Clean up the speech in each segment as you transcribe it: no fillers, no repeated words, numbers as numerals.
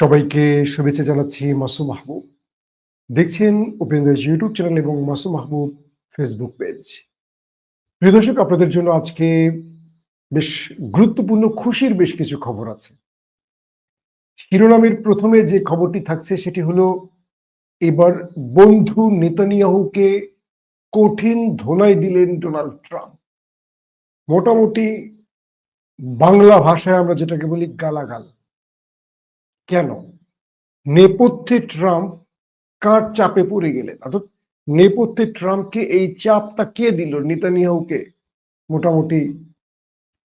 সবাইকে শুভেচ্ছা জানাচ্ছি মাসুম মাহবুব। দেখছেন উপেন্দ্র ইউটিউব চ্যানেল এবং মাসুম মাহবুব ফেসবুক পেজ। প্রিয় দর্শক, আপনাদের জন্য আজকে বেশ গুরুত্বপূর্ণ খুশির বেশ কিছু খবর আছে। শিরোনামের প্রথমে যে খবরটি থাকছে সেটি হলো, এবার বন্ধু নেতানিয়াহুকে কঠিন ধোলাই দিলেন ডোনাল্ড ট্রাম্প। মোটামুটি বাংলা ভাষায় আমরা যেটাকে বলি গালাগাল। কেন? নেপথ্যে ট্রাম্প কার চাপে পড়ে গেলেন, অর্থাৎ নেপথ্যে ট্রাম্পকে এই চাপটা কে দিল নেতানিয়াহুকে মোটামুটি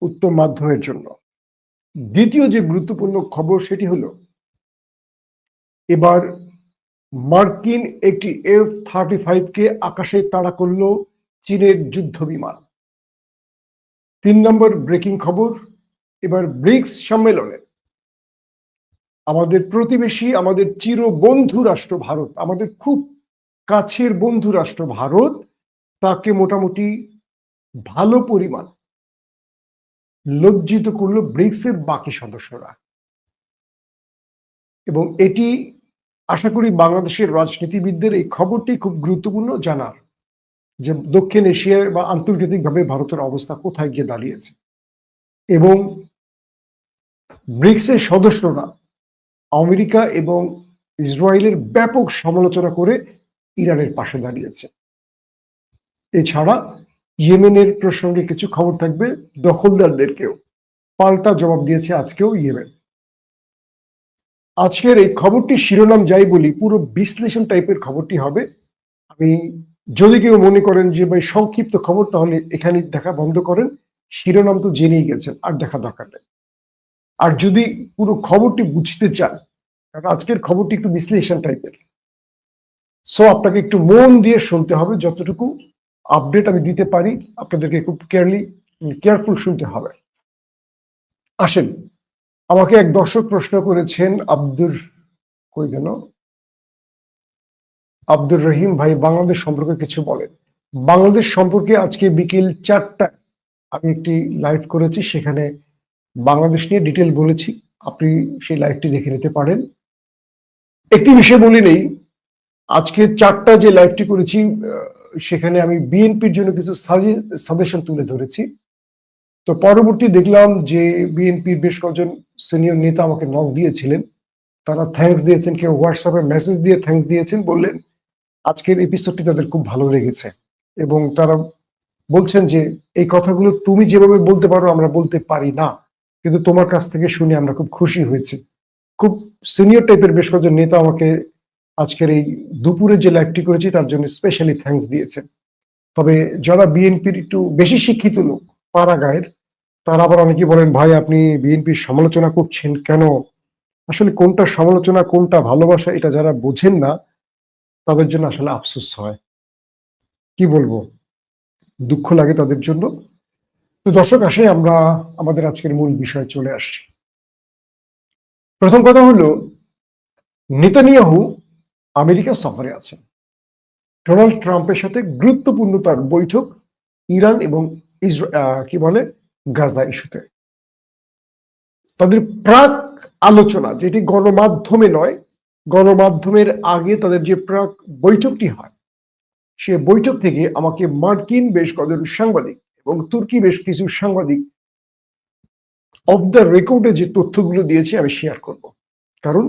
উত্তম মাধ্যমের জন্য। দ্বিতীয় যে গুরুত্বপূর্ণ খবর সেটি হলো, এবার মার্কিন একটি F-35 আকাশে তাড়া করল চীনের যুদ্ধ বিমান। 3 নম্বর ব্রেকিং খবর, এবার ব্রিক্স সম্মেলনে আমাদের প্রতিবেশী, আমাদের চির বন্ধু রাষ্ট্র ভারত, আমাদের খুব কাছের বন্ধু রাষ্ট্র ভারত, তাকে মোটামুটি ভালো পরিমাণ লজ্জিত করলো ব্রিক্সের বাকি সদস্যরা। এবং এটি আশা করি বাংলাদেশের রাজনীতিবিদদের এই খবরটি খুব গুরুত্বপূর্ণ জানার, যে দক্ষিণ এশিয়ায় বা আন্তর্জাতিকভাবে ভারতের অবস্থা কোথায় গিয়ে দাঁড়িয়েছে। এবং ব্রিক্সের সদস্যরা আমেরিকা এবং ইসরায়েলের ব্যাপক সমালোচনা করে ইরানের পাশে দাঁড়িয়েছে। এছাড়া ইয়েমেনের প্রসঙ্গে কিছু খবর থাকবে, দখলদারদেরকেও পাল্টা জবাব দিয়েছে আজকেও ইয়েমেন। আজকের এই খবরটি শিরোনাম যাই বলি, পুরো বিশ্লেষণ টাইপের খবরটি হবে। আমি যদি কেউ মনে করেন যে ভাই সংক্ষিপ্ত খবর, তাহলে এখানে দেখা বন্ধ করেন, শিরোনাম তো জেনেই গেছেন, আর দেখা দরকার নেই। আর যদি পুরো খবরটি বুঝতে চান, কারণ আজকের খবরটি একটু বিশ্লেষণ টাইপের, সো আপনাকে একটু মন দিয়ে শুনতে হবে। যতটুকু আপডেট আমি দিতে পারি আপনাদেরকে খুব কেয়ারফুল শুনতে হবে। আসেন, আমাকে এক দর্শক প্রশ্ন করেছেন, আব্দুর রহিম ভাই, বাংলাদেশ সম্পর্কে কিছু বলেন। বাংলাদেশ সম্পর্কে আজকে বিকেল 4টায় আমি একটি লাইভ করেছি, সেখানে বাংলাদেশ নিয়ে ডিটেল বলেছি, আপনি সেই লাইভটি দেখে নিতে পারেন। একটি বিষয় বলি নেই, আজকে 4টায় যে লাইভটি করেছি সেখানে আমি বিএনপির জন্য কিছু সাজেশন তুলে ধরেছি। তো পরবর্তী দেখলাম যে বিএনপির বেশ কয়েকজন সিনিয়র নেতা আমাকে নক দিয়েছিলেন, তারা থ্যাঙ্কস দিয়েছেন, কেউ হোয়াটসঅ্যাপে মেসেজ দিয়ে থ্যাঙ্কস দিয়েছেন, বললেন আজকের এপিসোডটি তাদের খুব ভালো লেগেছে এবং তারা বলছেন যে এই কথাগুলো তুমি যেভাবে বলতে পারো আমরা বলতে পারি না, কিন্তু তোমার কাছ থেকে শুনে আমরা খুব খুশি হয়েছি। খুব সিনিয়র টাইপের বেশ কয়েকজন নেতা আমাকে আজকের এই দুপুরে যে লাইভটি করেছি তার জন্য স্পেশালি থ্যাঙ্কস দিয়েছেন। তবে যারা বিএনপির একটু বেশি শিক্ষিত লোক, পাড়া গায়ের, তারা আবার অনেকে বলেন ভাই আপনি বিএনপির সমালোচনা করছেন কেন। আসলে কোনটা সমালোচনা কোনটা ভালোবাসা এটা যারা বোঝেন না, তাদের জন্য আসলে আফসোস হয়, কি বলবো, দুঃখ লাগে তাদের জন্য। তো দর্শক, আসে আমরা আমাদের আজকের মূল বিষয়ে চলে আসছি। প্রথম কথা হলো, নেতানিয়াহু আমেরিকা সফরে আছেন। ডোনাল্ড ট্রাম্পের সাথে গুরুত্বপূর্ণ তার বৈঠক ইরান এবং কি বলে গাজা ইস্যুতে। তাদের প্রাক আলোচনা, যেটি গণমাধ্যমে নয়, গণমাধ্যমের আগে তাদের যে প্রাক বৈঠকটি হয়, সে বৈঠক থেকে আমাকে মার্কিন বেশ কয়েকজন সাংবাদিক এবং তুর্কি বেশ কিছু সাংবাদিক অফ দ্য রেকর্ডে যে তথ্যগুলো দিয়েছে আমি শেয়ার করব। কারণ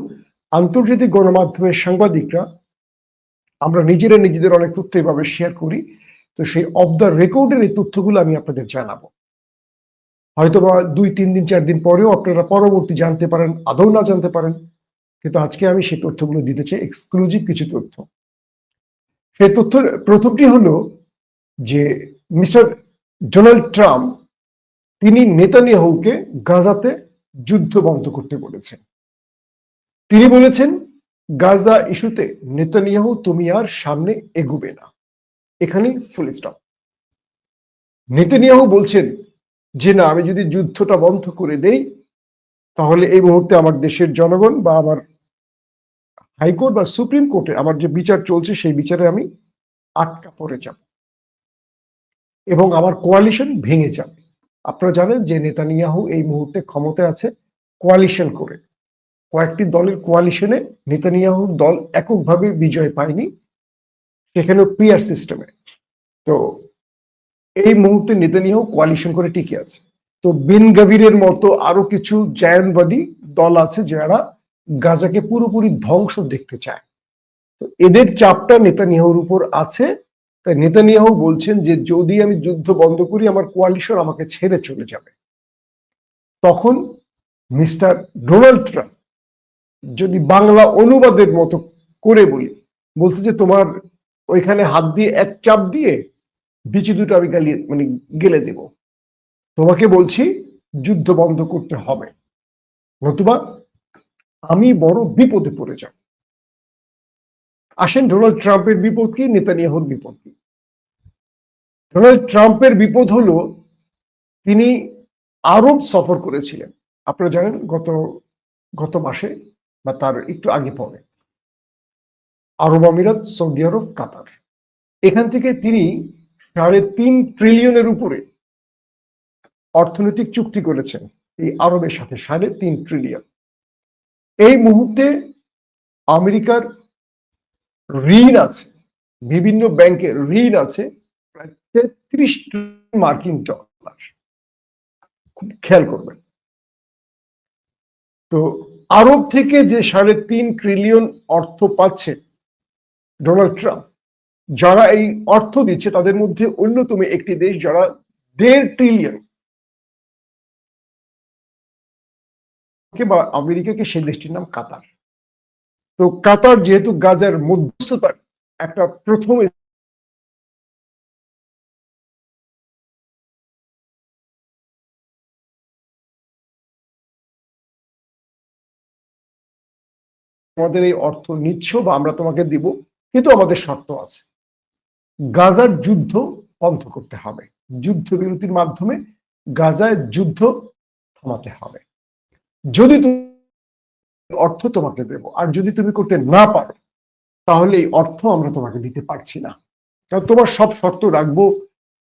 আন্তর্জাতিক গণমাধ্যমের সাংবাদিকরা, আমরা নিজেদের অনেক তথ্য এভাবে শেয়ার করি, তো সেই অফ দ্য রেকর্ডের এই তথ্যগুলো আমি আপনাদের জানাবো। হয়তোবা 2-3 দিন 4 দিন পরেও আপনারা পরবর্তী জানতে পারেন, আদৌ না জানতে পারেন, কিন্তু আজকে আমি সেই তথ্যগুলো দিতে চাই, এক্সক্লুসিভ কিছু তথ্য। সেই তথ্যের প্রথমটি হলো যে মিস্টার ডোনাল্ড ট্রাম্প তিনি নেতানিয়াহুকে গাজাতে যুদ্ধ বন্ধ করতে বলেছেন। তিনি বলেছেন গাজা ইস্যুতে নেতানিয়াহু তুমি আর সামনে এগোবে না, এখানেই ফুল স্টপ। নেতানিয়াহু বলছেন যে না, আমি যদি যুদ্ধটা বন্ধ করে দেই তাহলে এই মুহূর্তে আমার দেশের জনগণ বা আমার হাইকোর্ট বা সুপ্রিম কোর্টে আমার যে বিচার চলছে সেই বিচারে আমি আটকা পড়ে যাব এবং আমার কোয়ালিশন ভেঙে যাবে। আপনারা জানেন যে নেতানিয়াহু এই মুহূর্তে ক্ষমতায় আছে কোয়ালিশন করে। কয়েকটি দলের কোয়ালিশনে নেতানিয়াহুর দল এককভাবে বিজয় পায়নি, সেখানেও পিয়ার সিস্টেমে। তো এই মুহূর্তে নেতানিয়াহু কোয়ালিশন করে টিকে আছে। তো বিন গাভিরের মতো আরো কিছু জায়নবাদী দল আছে যারা গাজাকে পুরোপুরি ধ্বংস দেখতে চায়। তো এদের চাপটা নেতানিয়াহুর উপর আছে। তাই নেতানিয়াহু বলছেন যে যদি আমি যুদ্ধ বন্ধ করি আমার কোয়ালিশন আমাকে ছেড়ে চলে যাবে। তখন মিস্টার ডোনাল্ড ট্রাম্প, যদি বাংলা অনুবাদের মতো করে বলি, বলছে যে তোমার ওইখানে হাত দিয়ে এক চাপ দিয়ে বিচি দুটো আমি গেলে দেব। তোমাকে বলছি যুদ্ধ বন্ধ করতে হবে, নতুবা আমি বড় বিপদে পড়ে যাব। আসেন, ডোনাল্ড ট্রাম্পের বিপদ কি, নেতানিয়াহুর বিপদ কি? ডোনাল্ড ট্রাম্পের বিপদ হলো তিনি আরব সফর করেছিলেন। আপনারা জানেন গত মাসে বা তার একটু আগে পরে আরব আমিরাত, সৌদি আরব, কাতার, এখান থেকে তিনি 3.5 ট্রিলিয়নের উপরে অর্থনৈতিক চুক্তি করেছেন এই আরবের সাথে, 3.5 ট্রিলিয়ন। এই মুহূর্তে আমেরিকার ঋণ আছে, বিভিন্ন ব্যাংকের ঋণ আছে প্রায় 33 ট্রিলিয়ন মার্কিন ডলার। খুব খেয়াল করবেন। তো আরব থেকে যে 3.5 ট্রিলিয়ন অর্থ পাচ্ছে ডোনাল্ড ট্রাম্প, যারা এই অর্থ দিচ্ছে তাদের মধ্যে অন্যতম একটি দেশ যারা 1.5 ট্রিলিয়ন বা আমেরিকাকে, সেই দেশটির নাম কাতার। তো কাতার যেহেতু গাজার মধ্যস্থতার একটা প্রথম আমাদের এই অর্থ নিচ্ছ বা আমরা তোমাকে দিব, কিন্তু আমাদের শর্ত আছে, গাজার যুদ্ধ বন্ধ করতে হবে, যুদ্ধবিরতির মাধ্যমে গাজায় যুদ্ধ থামাতে হবে। যদি তুমি অর্থ তোমাকে দেব, আর যদি তুমি করতে না পারো তাহলে এই অর্থ আমরা তোমাকে দিতে পারছি না। কারণ তোমার সব শর্ত রাখবো,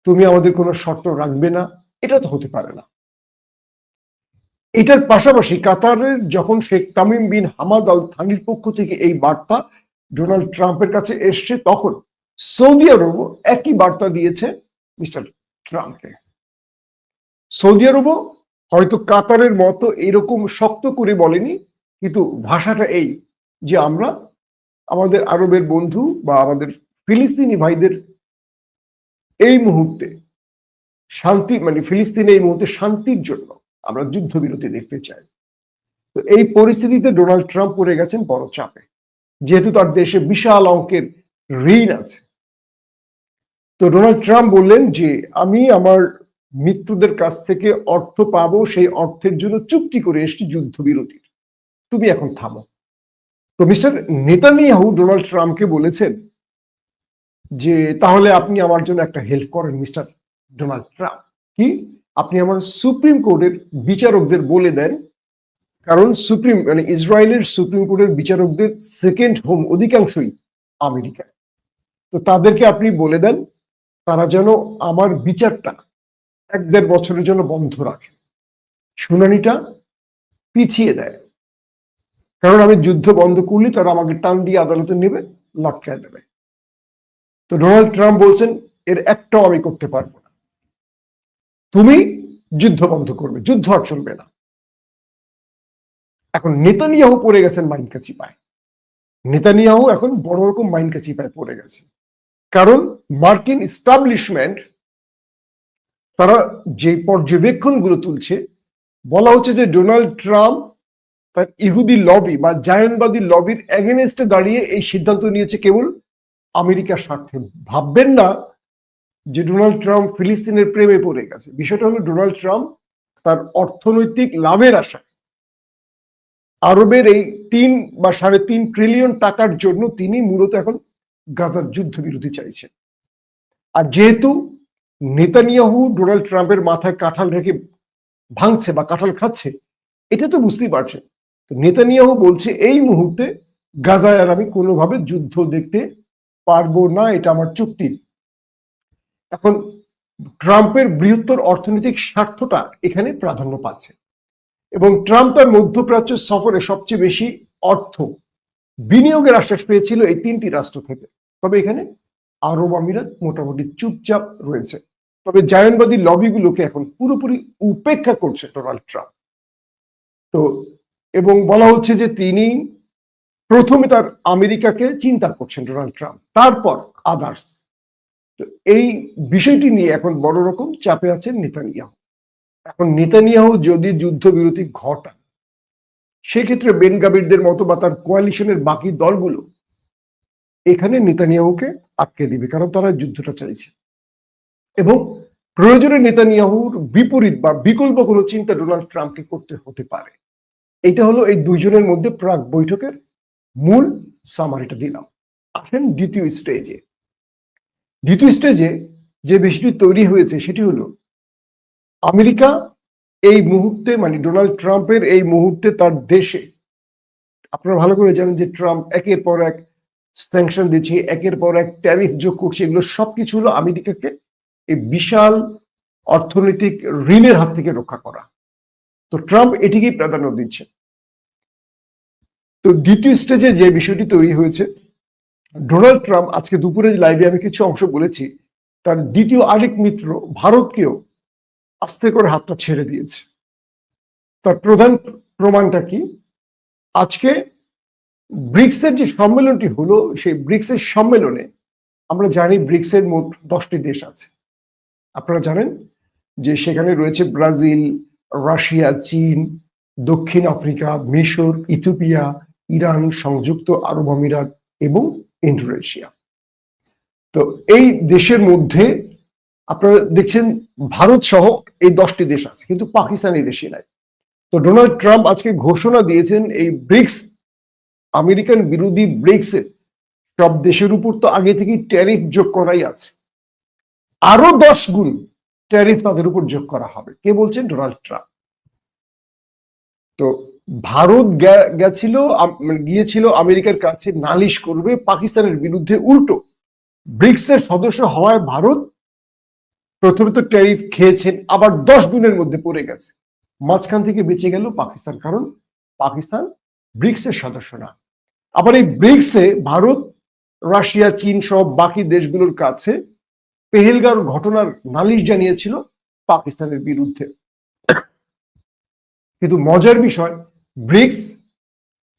তুমি আমাদের কোনো শর্ত রাখবে না, এটা তো হতে পারে না। এটার পাশাপাশি কাতারের যখন Sheikh Tamim bin Hamad Al থানির পক্ষ থেকে এই বার্তা ডোনাল্ড ট্রাম্পের কাছে এসছে, তখন সৌদি আরবও একই বার্তা দিয়েছে মিস্টার ট্রাম্পকে। সৌদি আরবও হয়তো কাতারের মতো এরকম শক্ত করে বলেনি, কিন্তু ভাষাটা এই যে আমরা আমাদের আরবের বন্ধু বা আমাদের ফিলিস্তিনি ভাইদের এই মুহূর্তে শান্তি, ফিলিস্তিনে এই মুহূর্তে শান্তির জন্য আমরা যুদ্ধবিরতি দেখতে চাই। তো এই পরিস্থিতিতে ডোনাল্ড ট্রাম্প পড়ে গেছেন বড় চাপে, যেহেতু তার দেশে বিশাল অঙ্কের ঋণ আছে। তো ডোনাল্ড ট্রাম্প বললেন যে আমি আমার মিত্রদের কাছ থেকে অর্থ পাবো, সেই অর্থের জন্য চুক্তি করে এসেছি যুদ্ধবিরতির, তুমি এখন থামো। তো মিস্টার নেতানিয়াহু ডোনাল্ড ট্রাম্পকে বলেছেন যে তাহলে আপনি আমার জন্য একটা হেল্প করেন মিস্টার ডোনাল্ড ট্রাম্প। কি? আপনি আমার সুপ্রিম কোর্টের বিচারকদের বলে দেন, কারণ ইসরায়েলের সুপ্রিম কোর্টের বিচারকদের সেকেন্ড হোম অধিকাংশই আমেরিকা। তো তাদেরকে আপনি বলে দেন তারা যেন আমার বিচারটা 1-1.5 বছরের জন্য বন্ধ রাখে, শুনানিটা পিছিয়ে দেয়। কারণ আমি যুদ্ধ বন্ধ করলে তারা আমাকে টান দিয়ে আদালতে নেবে, লটকায় দেবে। তো ডোনাল্ড ট্রাম্প বলছেন এর একটাও আমি করতে পারবো না, তুমি যুদ্ধ বন্ধ করবে, যুদ্ধ আর চলবে না। এখন নেতানিয়াহু পড়ে গেছেন মাইনকা চিপায়। নেতানিয়াহু এখন বড় রকম মাইনকা চিপায় পড়ে গেছে, কারণ মার্কিন এস্টাবলিশমেন্ট তারা যে পর্যবেক্ষণগুলো তুলছে, বলা হচ্ছে যে ডোনাল্ড ট্রাম্প তার ইহুদি লবি বা জায়নবাদী লবির এগেনস্টে দাঁড়িয়ে এই সিদ্ধান্ত নিয়েছে কেবল আমেরিকার স্বার্থে। ভাববেন না যে ডোনাল্ড ট্রাম্প ফিলিস্তিনের প্রেমে পড়ে গেছে। বিষয়টা হলো ডোনাল্ড ট্রাম্প তার অর্থনৈতিক লাভের আশায় আরবের এই 3 বা 3.5 ট্রিলিয়ন টাকার জন্য তিনি মূলত এখন গাজার যুদ্ধবিরতি চাইছেন। আর যেহেতু নেতানিয়াহু ডোনাল্ড ট্রাম্পের মাথায় কাঁঠাল রেখে ভাঙছে বা কাঁঠাল খাচ্ছে, এটা তো বুঝতেই পারছেন। তো নেতানিয়াহু বলছে এই মুহূর্তে গাজায় আর আমি কোনোভাবে যুদ্ধ দেখতে পারবো না, এটা আমার চুক্তি। এখন ট্রাম্পের বৃহত্তর অর্থনৈতিক স্বার্থটা এখানে প্রাধান্য পাচ্ছে। এবং ট্রাম্প তার মধ্যপ্রাচ্য সফরে সবচেয়ে বেশি অর্থ বিনিয়োগের আশ্বাস পেয়েছিল এই 3টি রাষ্ট্র থেকে। তবে এখানে আরব আমিরাত মোটামুটি চুপচাপ রয়েছে। তবে জায়নবাদী লবিগুলোকে এখন পুরোপুরি উপেক্ষা করছে ডোনাল্ড ট্রাম্প। তো এবং বলা হচ্ছে যে তিনি প্রথমে তার আমেরিকাকে চিন্তা করছেন ডোনাল্ড ট্রাম্প, তারপর আদার্স। তো এই বিষয়টি নিয়ে এখন বড় রকম চাপে আছেন নেতানিয়াহু। এখন নেতানিয়াহু যদি যুদ্ধবিরতি ঘটান, সেক্ষেত্রে বেন গাবিরদের মতো বা তার কোয়ালিশনের বাকি দলগুলো এখানে নেতানিয়াহুকে আটকে দিবে, কারণ তারা যুদ্ধটা চাইছে। এবং প্রয়োজনে নেতানিয়াহুর বিপরীত বা বিকল্প কোনো চিন্তা ডোনাল্ড ট্রাম্পকে করতে হতে পারে। এটা হলো এই দুইজনের মধ্যে প্রাক বৈঠকের মূল সামারিটা দিলাম। আসেন দ্বিতীয় স্টেজে। দ্বিতীয় স্টেজে যে বিষয়টি তৈরি হয়েছে সেটি হলো আমেরিকা এই মুহূর্তে, মানে ডোনাল্ড ট্রাম্পের এই মুহূর্তে তার দেশে, আপনারা ভালো করে জানেন যে ট্রাম্প একের পর এক স্যাংশন দিচ্ছে, একের পর এক ট্যারিফ যোগ করছে। এগুলো সবকিছু হলো আমেরিকাকে এই বিশাল অর্থনৈতিক ঋণের হাত থেকে রক্ষা করা। তো ট্রাম্প এটিকেই প্রাধান্য দিচ্ছে। তো দ্বিতীয় স্টেজে যে বিষয়টি তৈরি হয়েছে, ডোনাল্ড ট্রাম্প আজকে দুপুরে লাইভে আমি কিছু অংশ বলেছি, তার দ্বিতীয় আরেক মিত্র ভারতকেও আস্তে করে হাতটা ছেড়ে দিয়েছে। তার প্রধান প্রমাণটা কি? আজকে ব্রিক্সের যে সম্মেলনটি হলো, সেই ব্রিক্সের সম্মেলনে আমরা জানি ব্রিক্সের মোট 10টি দেশ আছে। আপনারা জানেন যে সেখানে রয়েছে ব্রাজিল, রাশিয়া, চীন, দক্ষিণ আফ্রিকা, মিশর, ইথিওপিয়া, ইরান, সংযুক্ত আরব আমিরাত এবং ইন্দোনেশিয়া। তো এই দেশের মধ্যে আপনারা দেখছেন ভারত সহ এই 10টি দেশ আছে, কিন্তু পাকিস্তান এই দেশে নাই। তো ডোনাল্ড ট্রাম্প আজকে ঘোষণা দিয়েছেন এই ব্রিক্স, আমেরিকান বিরোধী ব্রিক্সে সব দেশের উপর তো আগে থেকেই ট্যারিফ যোগ করাই আছে, আরো 10 গুণ ট্যারিফ তাদের উপর যোগ করা হবে। কে বলছেন? Donald Trump. তো ভারত গিয়েছিল আমেরিকার কাছে নালিশ করবে পাকিস্তানের বিরুদ্ধে। উল্টো ব্রিক্সের সদস্য হওয়ায় ভারত প্রথমে তো ট্যারিফ খেয়েছেন, আবার 10 গুণের মধ্যে পড়ে গেছে। মাঝখান থেকে বেঁচে গেল পাকিস্তান, কারণ পাকিস্তান ব্রিক্সের সদস্য না। আবার এই ব্রিক্সে ভারত, রাশিয়া, চীন সহ বাকি দেশগুলোর কাছে পেহেলগাঁওর ঘটনার নালিশ জানিয়েছিল পাকিস্তানের বিরুদ্ধে। কিন্তু মজার বিষয়, ব্রিক্স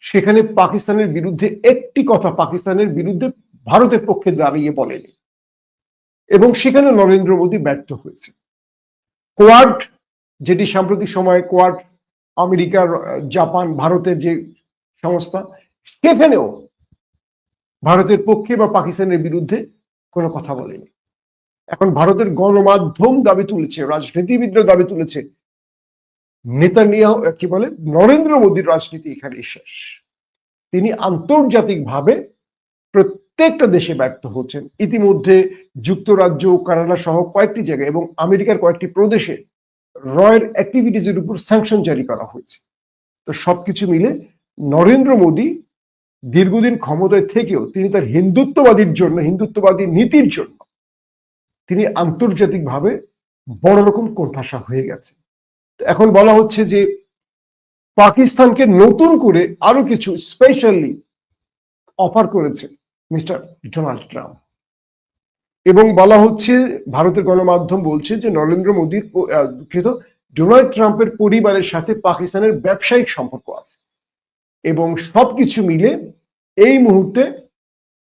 সেখানে পাকিস্তানের বিরুদ্ধে একটি কথা পাকিস্তানের বিরুদ্ধে ভারতের পক্ষে দাঁড়িয়ে বলেনি, এবং সেখানে নরেন্দ্র মোদী ব্যর্থ হয়েছে। কোয়াড, যেটি সাম্প্রতিক সময়ে কোয়াড, আমেরিকার, জাপান, ভারতের যে সংস্থা, সেখানেও ভারতের পক্ষে বা পাকিস্তানের বিরুদ্ধে কোনো কথা বলেনি। এখন ভারতের গণমাধ্যম দাবি তুলেছে, রাজনীতিবিদরা দাবি তুলেছে, নেতানিয়াহু কি বলে, নরেন্দ্র মোদীর রাজনীতি এখানে শেষ। তিনি আন্তর্জাতিকভাবে প্রত্যেকটা দেশে ব্যর্থ হচ্ছেন। ইতিমধ্যে যুক্তরাজ্য, কানাডা সহ কয়েকটি জায়গায় এবং আমেরিকার কয়েকটি প্রদেশে রয়ের অ্যাক্টিভিটিজের উপর স্যাংশন জারি করা হয়েছে। তো সবকিছু মিলে নরেন্দ্র মোদী দীর্ঘদিন ক্ষমতায় থেকেও তিনি তার হিন্দুত্ববাদী নীতির জন্য তিনি আন্তর্জাতিকভাবে বড় রকম কোণঠাসা হয়ে গেছে। এখন বলা হচ্ছে যে পাকিস্তানকে নতুন করে আরো কিছু স্পেশালি অফার করেছে মিস্টার ডোনাল্ড ট্রাম্প, এবং বলা হচ্ছে, ভারতের গণমাধ্যম বলছে যে নরেন্দ্র মোদীর ডোনাল্ড ট্রাম্পের পরিবারের সাথে পাকিস্তানের ব্যবসায়িক সম্পর্ক আছে, এবং সবকিছু মিলে এই মুহূর্তে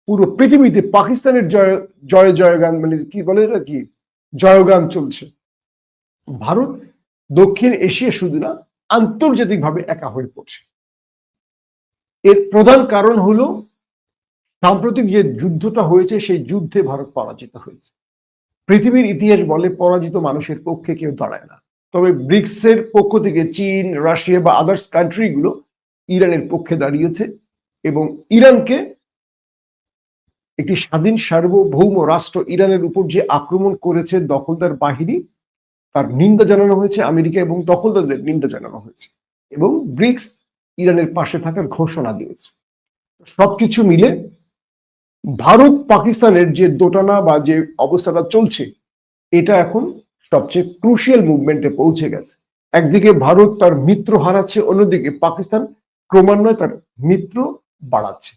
পুরো পৃথিবীতে পাকিস্তানের জয়গান, মানে কি বলে এটা, কি জয়গান চলছে। ভারত দক্ষিণ এশিয়া শুধু না, আন্তর্জাতিকভাবে একা হয়ে পড়ছে। এর প্রধান কারণ হলো সাম্প্রতিক যে যুদ্ধটা হয়েছে, সেই যুদ্ধে ভারত পরাজিত হয়েছে। পৃথিবীর ইতিহাস বলে পরাজিত মানুষের পক্ষে কেউ দাঁড়ায় না। তবে ব্রিক্সের পক্ষ থেকে চীন, রাশিয়া বা আদার্স কান্ট্রিগুলো ইরানের পক্ষে দাঁড়িয়েছে, এবং ইরানকে, একটি স্বাধীন সার্বভৌম রাষ্ট্র ইরানের উপর যে আক্রমণ করেছে দখলদার বাহিনী, তার নিন্দা জানানো হয়েছে আমেরিকা, এবং দখলদারদের নিন্দা জানানো হয়েছে, এবং ব্রিক্স ইরানের পাশে থাকার ঘোষণা দিয়েছে। সবকিছু মিলে ভারত পাকিস্তানের যে দোটানা বা যে অবস্থাটা চলছে, এটা এখন সবচেয়ে ক্রুশিয়াল মুভমেন্টে পৌঁছে গেছে। একদিকে ভারত তার মিত্র হারাচ্ছে, অন্যদিকে পাকিস্তান ক্রমান্বয়ে তার মিত্র বাড়াচ্ছে।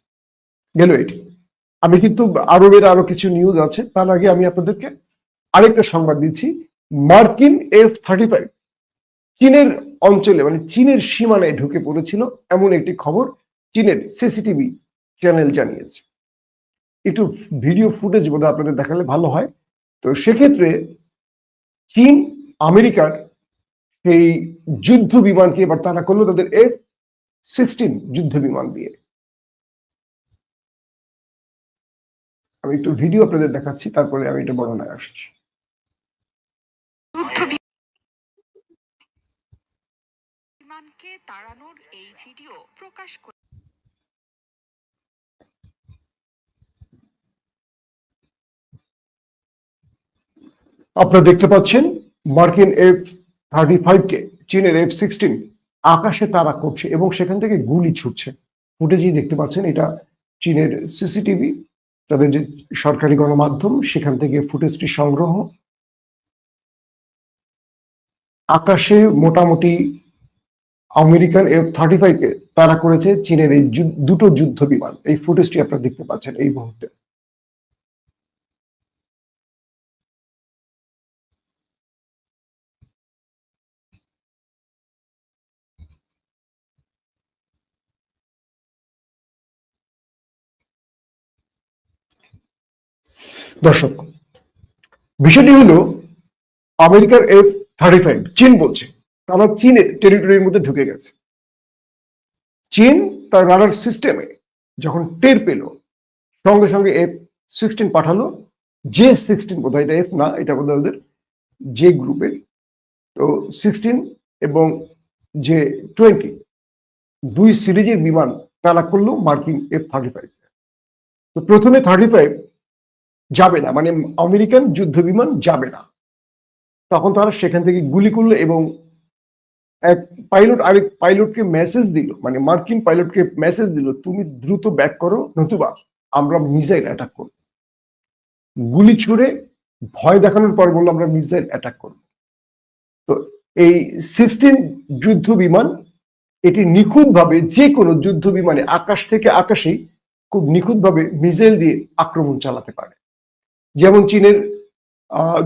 গেল এটি। আমি কিন্তু আরবের আরো কিছু নিউজ আছে, তার আগে আমি আপনাদেরকে আরেকটা সংবাদ দিচ্ছি। মার্কিন F-35 চীনের অঞ্চলে মানে চীনের সীমানায় ঢুকে পড়েছিল, এমন একটি খবর চীনের সিসিটিভি চ্যানেল জানিয়েছে। একটু ভিডিও ফুটেজ বোধহয় আপনাদের দেখালে ভালো হয়। তো সেক্ষেত্রে চীন আমেরিকার সেই যুদ্ধ বিমানকে এবার তারা করলো তাদের F-16 যুদ্ধ বিমান দিয়ে। আমি একটু ভিডিও আপনাদের দেখাচ্ছি, তারপরে আমি এটা বর্ণনায় আসছি। বিমানকে তাড়ানোর এই ভিডিও প্রকাশ করে আপনারা দেখতে পাচ্ছেন মার্কিন F-35 কে চীনের F-16 আকাশে তাড়া করছে এবং সেখান থেকে গুলি ছুটছে। ফুটেজই দেখতে পাচ্ছেন, এটা চীনের সিসিটিভি, তাদের যে সরকারি গণমাধ্যম সেখান থেকে ফুটেজটি সংগ্রহ। আকাশে মোটামুটি আমেরিকান F-35 কে তাড়া করেছে চীনের এই দুটো যুদ্ধ বিমান। এই ফুটেজটি আপনারা দেখতে পাচ্ছেন এই মুহূর্তে। দর্শক, বিষয়টি হলো আমেরিকার F-35 চীন বলছে তারা চীনের টেরিটরির মধ্যে ঢুকে গেছে। চীন তার রাডার সিস্টেমে যখন টের পেল, সঙ্গে সঙ্গে F-16 পাঠালো। J-16 বোধহয়, এটা F না, এটা বোধহয় ওদের জে গ্রুপের। তো 16 এবং J-20 দুই সিরিজের বিমান তারা করলো মার্কিন F-35। তো প্রথমে 35 যাবে না, মানে আমেরিকান যুদ্ধ বিমান যাবে না, তখন তারা সেখান থেকে গুলি করলো এবং এক পাইলট আরেক পাইলটকে মেসেজ দিল, মানে মার্কিন পাইলটকে মেসেজ দিল, তুমি দ্রুত ব্যাক করো, নতুবা আমরা মিসাইল অ্যাটাক করব। গুলি ছুড়ে ভয় দেখানোর পর বললো আমরা মিসাইল অ্যাটাক করব। তো এই 16 যুদ্ধ বিমান এটি নিখুঁতভাবে যে কোনো যুদ্ধ বিমানে আকাশ থেকে আকাশেই খুব নিখুঁতভাবে মিসাইল দিয়ে আক্রমণ চালাতে পারে। যেমন চীনের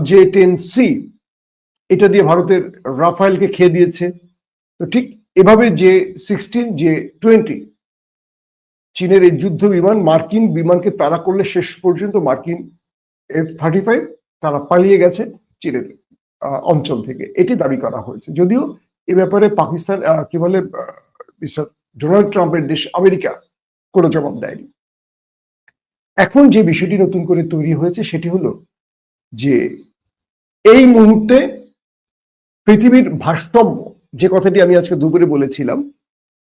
J-10C এটা দিয়ে ভারতের রাফায়েলকে খেয়ে দিয়েছে। তো ঠিক এভাবে J-16 J-20 চীনের এই যুদ্ধ বিমান মার্কিন বিমানকে তাড়া করলে শেষ পর্যন্ত মার্কিন F-35 তারা পালিয়ে গেছে চীনের অঞ্চল থেকে, এটি দাবি করা হয়েছে। যদিও এ ব্যাপারে পাকিস্তান কি বলে মিস্টার ডোনাল্ড ট্রাম্পের দেশ আমেরিকা কোনো জবাব দেয়নি। এখন যে বিষয়টি নতুন করে তৈরি হয়েছে সেটি হলো যে এই মুহূর্তে পৃথিবীর ভারসাম্য, যে কথাটি আমি আজকে দুপুরে বলেছিলাম,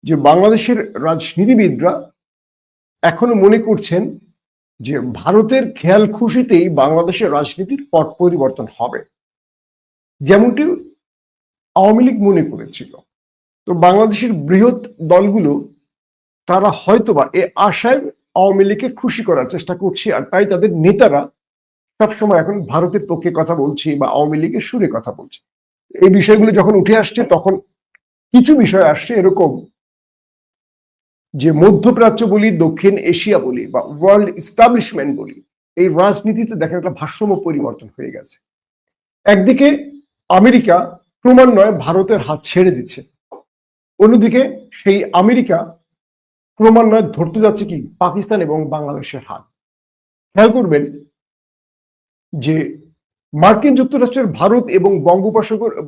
যে বাংলাদেশের রাজনীতিবিদরা এখনো মনে করছেন যে ভারতের খেয়াল খুশিতেই বাংলাদেশের রাজনীতির পট পরিবর্তন হবে, যেমনটি আওয়ামী লীগ মনে করেছিল। তো বাংলাদেশের বৃহৎ দলগুলো তারা হয়তোবা এ আশায় আওয়ামী লীগকে খুশি করার চেষ্টা করছে, আর তাই তাদের নেতারা সবসময় এখন ভারতের পক্ষে কথা বলছে বা আওয়ামী লীগের সুরে কথা বলছে। এই বিষয়গুলো যখন উঠে আসছে তখন কিছু বিষয় আসছে এরকম যে মধ্যপ্রাচ্য বলি, দক্ষিণ এশিয়া বলি বা ওয়ার্ল্ড এস্টাবলিশমেন্ট বলি, এই রাজনীতিতে দেখেন একটা ভারসাম্য পরিবর্তন হয়ে গেছে। একদিকে আমেরিকা ক্রমান্বয়ে ভারতের হাত ছেড়ে দিচ্ছে, অন্যদিকে সেই আমেরিকা ক্রমান্বয়ে ধরতে যাচ্ছে কি পাকিস্তান এবং বাংলাদেশের হাত। খেয়াল করবেন যে মার্কিন যুক্তরাষ্ট্রের ভারত এবং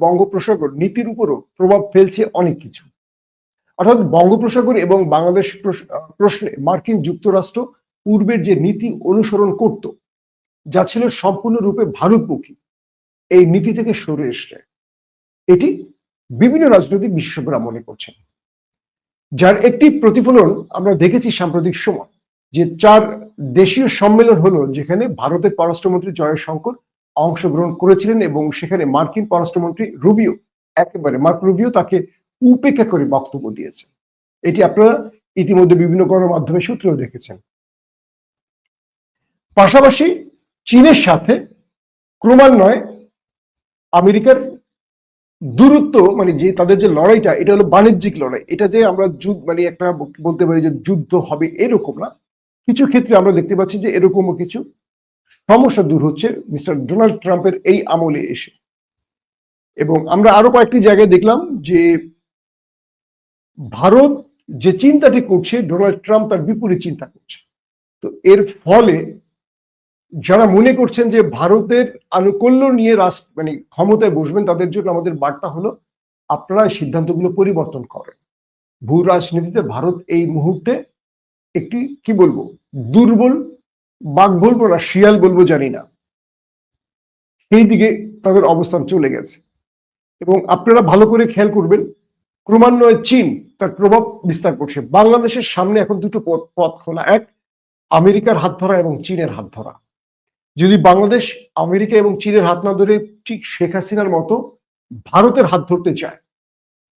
বঙ্গোপসাগর নীতির উপরও প্রভাব ফেলছে অনেক কিছু। অর্থাৎ বঙ্গোপসাগর এবং বাংলাদেশ প্রশ্নে মার্কিন যুক্তরাষ্ট্র পূর্বের যে নীতি অনুসরণ করত, যা ছিল সম্পূর্ণরূপে ভারতমুখী, এই নীতি থেকে সরে এসছে, এটি বিভিন্ন রাজনৈতিক বিশেষজ্ঞরা মনে করছেন। যার একটি প্রতিফলন আমরা দেখেছি সাম্প্রতিক সময়, যে 4 দেশীয় সম্মেলন হলো যেখানে ভারতের পররাষ্ট্রমন্ত্রী জয়শঙ্কর অংশগ্রহণ করেছিলেন এবং সেখানে মার্কিন পররাষ্ট্রমন্ত্রী রুবিও, একেবারে মার্ক রুবিও তাকে উপেক্ষা করে বক্তব্য দিয়েছে। এটি আপনারা ইতিমধ্যে বিভিন্ন গণমাধ্যমে সূত্রেও দেখেছেন। পাশাপাশি চীনের সাথে ক্রমান্বয়ে আমেরিকার দূরত্ব, মানে যে তাদের যে লড়াইটা, এটা হলো বাণিজ্যিক লড়াই। এটা যে আমরা মানে একটা বলতে পারি যে যুদ্ধ হবে এরকম না। কিছু ক্ষেত্রে আমরা দেখতে পাচ্ছি যে এরকমও কিছু সমস্যা দূর হচ্ছে মিস্টার ডোনাল্ড ট্রাম্পের এই আমলে এসে। এবং আমরা আরো কয়েকটি জায়গায় দেখলাম যে ভারত যে চিন্তাটি করছে, ডোনাল্ড ট্রাম্প তার বিপরীত চিন্তা করছে। তো এর ফলে যারা মনে করছেন যে ভারতের আনুকূল্য নিয়ে মানে ক্ষমতায় বসবেন, তাদের জন্য আমাদের বার্তা হলো আপনারা সিদ্ধান্তগুলো পরিবর্তন করেন। ভূ রাজনীতিতে ভারত এই মুহূর্তে একটি কি বলবো দুর্বল, বাঘ বলবো না শিয়াল বলবো জানি না, সেই দিকে তাদের অবস্থান চলে গেছে। এবং আপনারা ভালো করে খেয়াল করবেন, ক্রমান্বয়ে চীন তার প্রভাব বিস্তার করছে। বাংলাদেশের সামনে এখন দুটো পথ খোলা, এক আমেরিকার হাত ধরা এবং চীনের হাত ধরা। যদি বাংলাদেশ আমেরিকা এবং চীনের হাত না ধরে ঠিক শেখ হাসিনার মতো ভারতের হাত ধরতে চায়,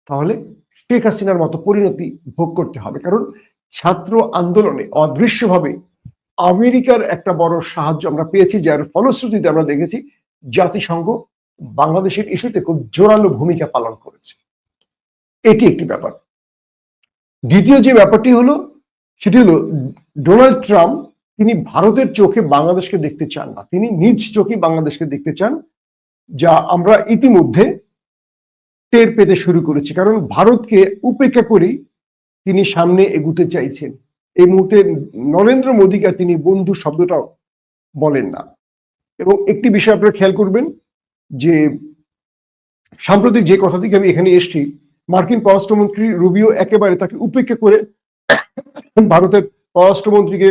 তাহলে শেখ হাসিনার মতো পরিণতি ভোগ করতে হবে। কারণ ছাত্র আন্দোলনে অদৃশ্যভাবে আমেরিকার একটা বড় সাহায্য আমরা পেয়েছি, যার ফলশ্রুতিতে আমরা দেখেছি জাতিসংঘ বাংলাদেশের ইস্যুতে খুব জোরালো ভূমিকা পালন করেছে। এটি একটি ব্যাপার। দ্বিতীয় যে ব্যাপারটি হলো, সেটি হলো ডোনাল্ড ট্রাম্প তিনি ভারতের চোখে বাংলাদেশকে দেখতে চান না, তিনি নিজ চোখে বাংলাদেশকে দেখতে চান, যা আমরা ইতিমধ্যে টের পেতে শুরু করেছি। কারণ ভারতকে উপেক্ষা করেই তিনি সামনে এগুতে চাইছেন। এই মুহূর্তে নরেন্দ্র মোদীকে তিনি বন্ধু শব্দটাও বলেন না। এবং একটি বিষয় আপনারা খেয়াল করবেন যে সাম্প্রতিক যে কথা থেকে আমি এখানে এসেছি, মার্কিন পররাষ্ট্রমন্ত্রী রুবিও একেবারে তাকে উপেক্ষা করে, ভারতের পররাষ্ট্রমন্ত্রীকে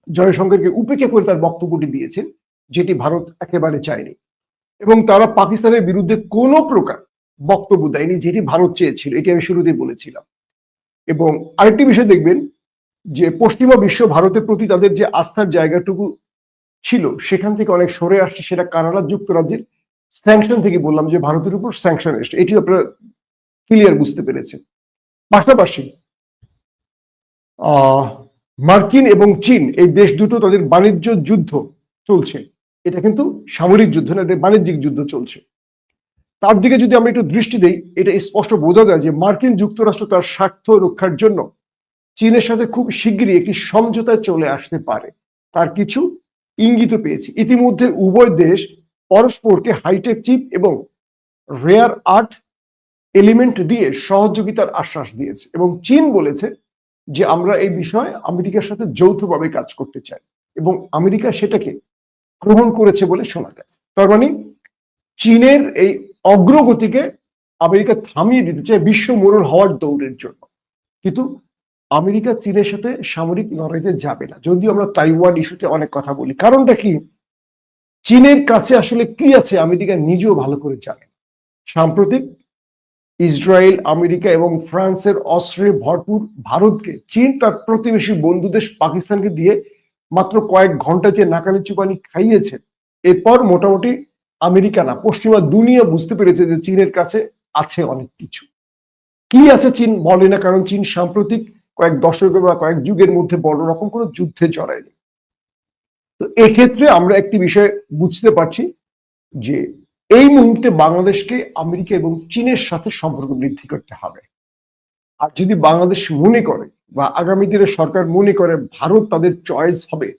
জয়শঙ্করকে উপেক্ষা করে তার বক্তব্যটি দিয়েছেন, যেটি ভারত একেবারে চায়নি। এবং তারা পাকিস্তানের বিরুদ্ধে কোনো প্রকার বক্তব্য দেয়নি, যেটি ভারত চেয়েছিল। এটি আমি শুরুতেই বলেছিলাম। এবং আরেকটি বিষয় দেখবেন যে পশ্চিমা বিশ্ব ভারতের প্রতি তাদের যে আস্থার জায়গাটুকু ছিল, সেখান থেকে অনেক সরে আসছে। সেটা কানাডা, যুক্তরাজ্যের স্যাংশন থেকে বললাম যে ভারতের উপর স্যাংশন এসছে, এটি আপনারা ক্লিয়ার বুঝতে পেরেছেন। পাশাপাশি মার্কিন এবং চীন এই দেশ দুটো তাদের বাণিজ্য যুদ্ধ চলছে। এটা কিন্তু সামরিক যুদ্ধ না, এটা বাণিজ্যিক যুদ্ধ চলছে। তার দিকে যদি আমরা একটু দৃষ্টি দেই, এটা স্পষ্ট বোঝা যায় যে মার্কিন যুক্তরাষ্ট্র তার স্বার্থ রক্ষার জন্য চীনের সাথে খুব শিগগিরই একটি সমঝোতায় চলে আসতে পারে, তার কিছু ইঙ্গিত পেয়েছি। ইতিমধ্যে উভয় দেশ পরস্পরকে হাইটেক চিপ এবং রেয়ার আর্থ এলিমেন্ট দিয়ে সহযোগিতার আশ্বাস দিয়েছে। এবং চীন বলেছে যে আমরা এই বিষয়ে আমেরিকার সাথে যৌথভাবে কাজ করতে চাই, এবং আমেরিকা সেটাকে গ্রহণ করেছে বলে শোনা গেছে। তার মানে চীনের এই অগ্রগতিকে আমেরিকা থামিয়ে দিতে চায় বিশ্ব মোড়ল হওয়ার দৌড়ের জন্য। কিন্তু আমেরিকা চীনের সাথে সামরিক লড়াইতে যাবে না, যদিও আমরা তাইওয়ান ইস্যুতে অনেক কথা বলি। কারণটা কি? চীনের কাছে আসলে কি আছে আমেরিকা নিজেও ভালো করে জানে। সাম্প্রতিক ইসরায়েল, আমেরিকা এবং ফ্রান্সের অস্ত্রে ভরপুর ভারতকে চীন তার প্রতিবেশী বন্ধু দেশ পাকিস্তানকে দিয়ে মাত্র কয়েক ঘন্টা যে নাকানি চুপানি খাইয়েছে, এরপর মোটামুটি আমেরিকা না, পশ্চিমা দুনিয়া বুঝতে পেরেছে যে চীনের কাছে আছে অনেক কিছু। কি আছে চীন বলে না, কারণ চীন সাম্প্রতিক কয়েক দশকের বা কয়েক যুগের মধ্যে বড় রকম কোনো যুদ্ধে জড়ায়নি। তো এক্ষেত্রে আমরা একটি বিষয় বুঝতে পারছি যে এই মুহূর্তে বাংলাদেশকে আমেরিকা এবং চীনের সাথে সম্পর্ক বৃদ্ধি করতে হবে। আর যদি বাংলাদেশ মনে করে বা আগামী দিনে সরকার মনে করে ভারত তাদের চয়েস হবে,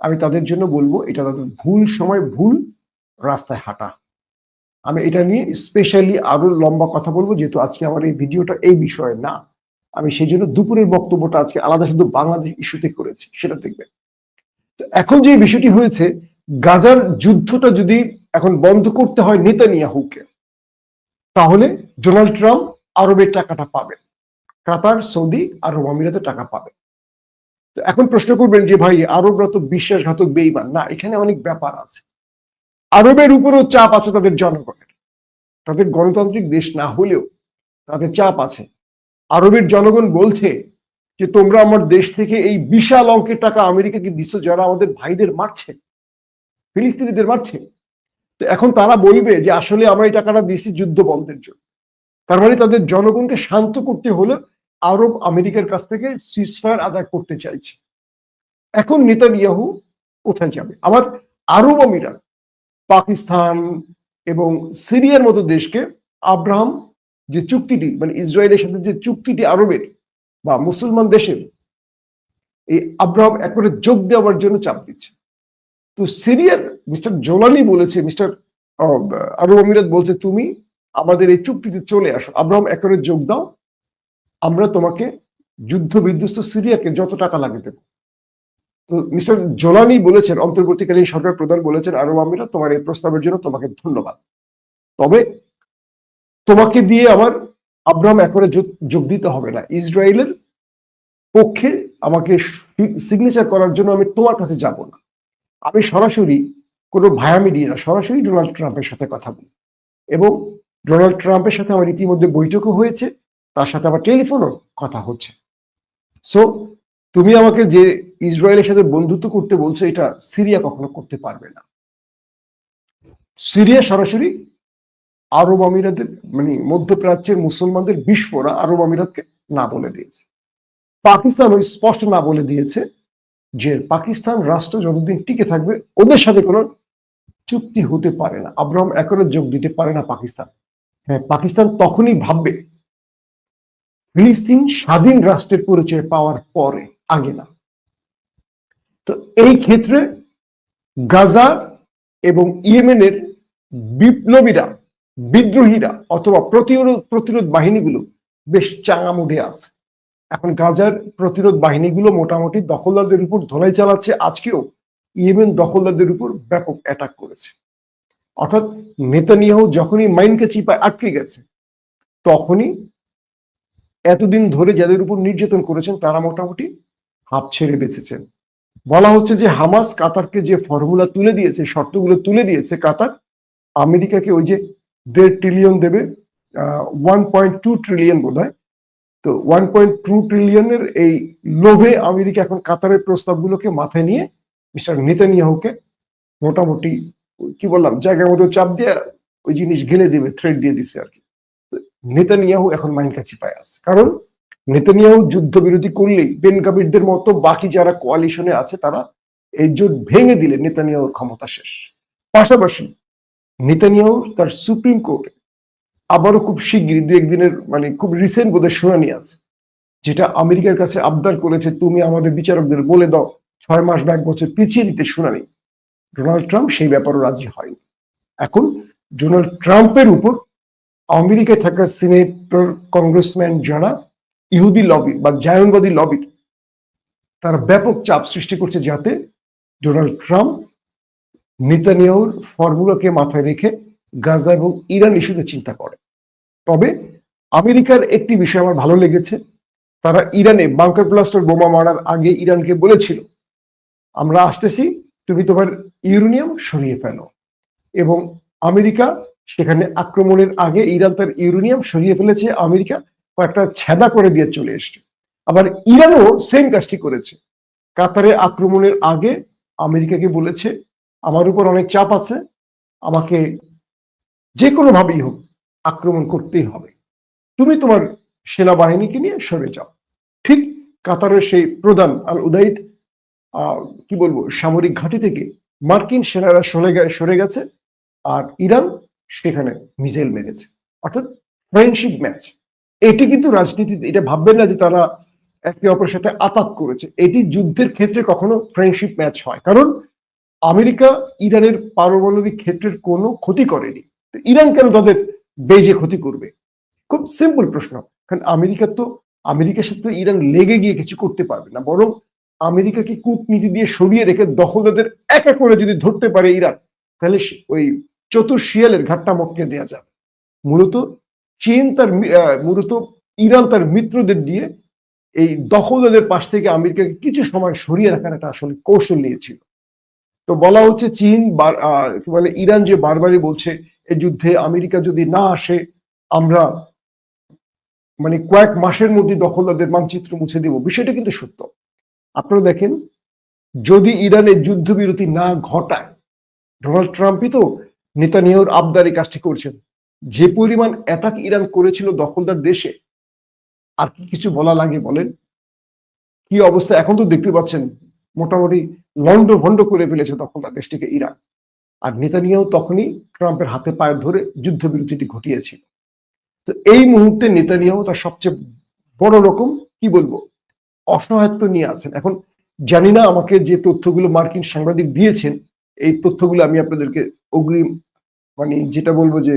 আমি তাদের জন্য বলবো এটা তাদের ভুল সময়, ভুল রাস্তায় হাঁটা। আমি এটা নিয়ে স্পেশালি আরো লম্বা কথা বলবো, যেহেতু আজকে আমার এই ভিডিওটা এই বিষয়ে না। আমি সেই জন্য দুপুরের বক্তব্যটা আজকে আলাদা শুধু বাংলাদেশ ইস্যুতে করেছি, সেটা দেখবেন। তো এখন যে বিষয়টি হয়েছে, গাজার যুদ্ধটা যদি এখন বন্ধ করতে হয় নেতানিয়াহুকে, তাহলে ডোনাল্ড ট্রাম্প আরবের টাকাটা পাবেন, কাতার, সৌদি, আরব আমিরাতে টাকা পাবেন। তো এখন প্রশ্ন করবেন যে ভাই আরবরা তো বিশ্বাসঘাতক, বেঈমান। না, এখানে অনেক ব্যাপার আছে। আরবের উপরও চাপ আছে তাদের জনগণের, তাদের গণতান্ত্রিক দেশ না হলেও তাদের চাপ আছে। আরবের জনগণ বলছে যে তোমরা আমার দেশ থেকে এই বিশাল অঙ্কের টাকা আমেরিকাকে দিচ্ছ, যারা আমাদের ভাইদের মারছে, ফিলিস্তিনিদের মারছে। তো এখন তারা বলবে যে আসলে আমরা এই টাকাটা দিচ্ছি যুদ্ধ বন্ধের জন্য। তার মানে তাদের জনগণকে শান্ত করতে হলে আরব আমেরিকার কাছ থেকে সিজফায়ার আদায় করতে চাইছে। এখন নেতানিয়াহু কোথায় যাবে? আবার আরব আমিরাত পাকিস্তান এবং সিরিয়ার মতো দেশকে আব্রাহাম যে চুক্তিটি, মানে ইসরায়েলের সাথে যে চুক্তিটি আরবের বা মুসলমান দেশের, এই আব্রাহাম একবারে যোগ দেওয়ার জন্য চাপ দিচ্ছে। তো সিরিয়ার মিস্টার জোলানি বলেছে, মিস্টার আরব আমিরাত বলছে, তুমি আমাদের এই চুক্তিতে চলে আসো, আব্রাহাম একবারে যোগ দাও, আমরা তোমাকে যুদ্ধ বিধ্বস্ত সিরিয়াকে যত টাকা লাগে দেব। তো মিস্টার জোলানি বলেছেন, অন্তর্বর্তীকালীন সরকার প্রধান বলেছেন, আরব আমিরাত তোমার এই প্রস্তাবের জন্য তোমাকে ধন্যবাদ, তবে তোমাকে দিয়ে আমার আব্রাহাম একবারে যোগ দিতে হবে না, ইসরায়েলের পক্ষে আমাকে সিগনেচার করার জন্য আমি তোমার কাছে যাব না, আমি সরাসরি কোনো ভায়ামি দিয়ে না, সরাসরি ডোনাল্ড ট্রাম্পের সাথে কথা বলি। এবং ডোনাল্ড ট্রাম্পের সাথে আমার ইতিমধ্যে বৈঠকও হয়েছে, তার সাথে আমার টেলিফোনও কথা হচ্ছে। সো তুমি আমাকে যে ইসরায়েলের সাথে বন্ধুত্ব করতে বলছো, এটা সিরিয়া কখনো করতে পারবে না। সিরিয়া সরাসরি আরব আমিরাতের, মানে মধ্যপ্রাচ্যের মুসলমানদের বিস্ফোরা আরব আমিরাতকে না বলে দিয়েছে। পাকিস্তান ওই স্পষ্ট না বলে দিয়েছে যে পাকিস্তান রাষ্ট্র যতদিন টিকে থাকবে ওদের সাথে কোনো চুক্তি হতে পারে না, আব্রাহাম একরে যোগ দিতে পারে না পাকিস্তান। হ্যাঁ, পাকিস্তান তখনই ভাববে ফিলিস্তিন স্বাধীন রাষ্ট্রের পরিচয় পাওয়ার পরে, আগে না। তো এই ক্ষেত্রে গাজা এবং ইয়েমেনের বিপ্লবীরা, বিদ্রোহীরা অথবা প্রতিরোধ বাহিনীগুলো বেশ চাঙা মুডে আছে। এখন গাজার প্রতিরোধ বাহিনীগুলো মোটামুটি দখলদারদের উপর ধোলাই চালাচ্ছে, আজকেও ইয়েমেন দখলদারদের উপর ব্যাপক অ্যাটাক করেছে। অর্থাৎ নেতানিয়াহু যখনই মাইনকে চিপায় আটকে গেছে, তখনই এতদিন ধরে যাদের উপর নির্যাতন করেছেন তারা মোটামুটি হাঁপ ছেড়ে বেঁচেছেন। বলা হচ্ছে যে হামাস কাতারকে যে ফর্মুলা তুলে দিয়েছে, শর্তগুলো তুলে দিয়েছে কাতার, আমেরিকাকে ওই যে 1.5 ট্রিলিয়ন দেবে, 1.2 ট্রিলিয়ন বোধ হয়, তো 1.2 ট্রিলিয়নের এই লোভে আমেরিকা এখন কাতারের প্রস্তাবগুলোকে মাথায় নিয়ে মিস্টার নেতানিয়াহুকে মোটামুটি কি বললাম জায়গার মধ্যে চাপ দিয়ে ওই জিনিস ঘেলে দিবে, থ্রেড দিয়ে দিচ্ছে আর কি। নেতানিয়াহু এখন মাইনকা চিপায় আছে, কারণ নেতানিয়াহু যুদ্ধবিরতি করলেই বেন গাবিরদের মতো বাকি যারা কোয়ালিশনে আছে তারা এই জোট ভেঙে দিলে নেতানিয়াহুর ক্ষমতা শেষ। পাশাপাশি নেতানিয়াহু তার সুপ্রিম কোর্টে আবারও খুব শিগগিরই 2-1 দিনের, মানে খুব রিসেন্ট বোধহয় শুনানি আছে, যেটা আমেরিকার কাছে আবদার করেছে, তুমি আমাদের বিচারকদের বলে দাও 6 মাস বা 1 বছর পিছিয়ে দিতে শুনানি। ডোনাল্ড ট্রাম্প সেই ব্যাপারও রাজি হয়নি। এখন ডোনাল্ড ট্রাম্পের উপর আমেরিকায় থাকা সিনেটর, কংগ্রেসম্যান যারা ইহুদি লবি বা জায়নবাদী লবির, তারা ব্যাপক চাপ সৃষ্টি করছে যাতে ডোনাল্ড ট্রাম্প নেতানিয়াহুর ফর্মুলাকে মাথায় রেখে গাজা এবং ইরান ইস্যুতে চিন্তা করে। তবে আমেরিকার একটি বিষয় আমার ভালো লেগেছে, তারা ইরানে বাংকার ব্লাস্টার বোমা মারার আগে ইরানকে বলেছিল, আমরা আসতেছি, তুমি তোমার ইউরেনিয়াম সরিয়ে ফেলো। এবং আমেরিকা সেখানে আক্রমণের আগে ইরান তার ইউরেনিয়াম সরিয়ে ফেলেছে, আমেরিকা কয়েকটা ছেদা করে দিয়ে চলে এসছে। আবার ইরানও সেম কাজটি করেছে, কাতারে আক্রমণের আগে আমেরিকাকে বলেছে, আমার উপর অনেক চাপ আছে, আমাকে যে কোনো ভাবেই হোক আক্রমণ করতেই হবে, তুমি তোমার সেনাবাহিনীকে নিয়ে সরে যাও। ঠিক কাতারের সেই প্রধান আল উদাইদ কি বলবো সামরিক ঘাঁটি থেকে মার্কিন সেনারা সরে গেছে, আর ইরান সেখানে মিসাইল মেরেছে। অর্থাৎ ফ্রেন্ডশিপ ম্যাচ। এটি কিন্তু রাজনীতিতে, এটা ভাববেন না যে তারা একে অপরের সাথে আতাত করেছে, এটি যুদ্ধের ক্ষেত্রে কখনো ফ্রেন্ডশিপ ম্যাচ হয়, কারণ আমেরিকা ইরানের পারমাণবিক ক্ষেত্রের কোনো ক্ষতি করেনি, তো ইরান কেন তাদের বেজে ক্ষতি করবে? খুব সিম্পল প্রশ্ন। কারণ আমেরিকার সাথে ইরান লেগে গিয়ে কিছু করতে পারবে না, বরং আমেরিকাকে কূটনীতি দিয়ে সরিয়ে রেখে দখলদারদের এক এক করে যদি ধরতে পারে ইরান, তাহলে ওই চতুর শিয়ালের ঘাটটা মটকে দেওয়া যাবে। মূলত ইরান তার মিত্রদের দিয়ে এই দখলদারদের পাশ থেকে আমেরিকাকে কিছু সময় সরিয়ে রাখার একটা আসলে কৌশল নিয়েছিল। তো বলা হচ্ছে চীন ইরান যে বারবারই বলছে এই যুদ্ধে আমেরিকা যদি না আসে আমরা মানে কয়েক মাসের মধ্যে দখলদারদের মানচিত্র মুছে দেব, বিষয়টা কিন্তু সত্য। আপনারা দেখেন, যদি ইরানের যুদ্ধবিরতি না ঘটায়, ডোনাল্ড ট্রাম্পই তো নেতানিয়াহুর আবদারি কাজটি করছেন, যে পরিমাণ অ্যাটাক ইরান করেছিল দখলদার দেশে, আর কি কিছু বলা লাগে বলেন? কি অবস্থা এখন তো দেখতে পাচ্ছেন, মোটামুটি লন্ড ভন্ড করে ফেলেছে দখলদার দেশটিকে ইরান। আর নেতানিয়াহু তখনই ট্রাম্পের হাতে পায়ে ধরে যুদ্ধবিরতিটি ঘটিয়েছিল। তো এই মুহূর্তে নেতানিয়াহু তার সবচেয়ে বড় রকম কি বলবো অসহায়ত্ব নিয়ে আছেন। এখন জানি না আমাকে যে তথ্যগুলো মার্কিন সাংবাদিক দিয়েছেন এই তথ্যগুলো আমি আপনাদেরকে অগ্রিম মানে যেটা বলবো যে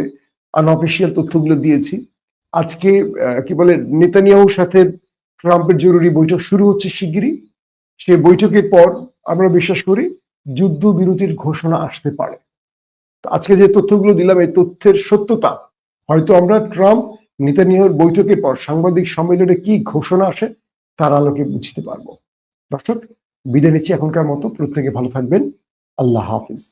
আনঅফিসিয়াল তথ্যগুলো দিয়েছি। আজকে কি বলে নেতানিয়াহুর সাথে ট্রাম্পের জরুরি বৈঠক শুরু হচ্ছে শিগগিরই। সে বৈঠকের পর আমরা বিশ্বাস করি যুদ্ধবিরতির ঘোষণা আসতে পারে। আজকে যে তথ্যগুলো দিলাম এই তথ্যের সত্যতা হয়তো আমরা ট্রাম্প নেতানিয়াহুর বৈঠকের পর সাংবাদিক সম্মেলনে কি ঘোষণা আসে তার আলোকে বুঝতে পারবো। দর্শক বিদায় নিচ্ছি এখনকার মতো, প্রত্যেকে ভালো থাকবেন। আল্লাহ হাফিজ।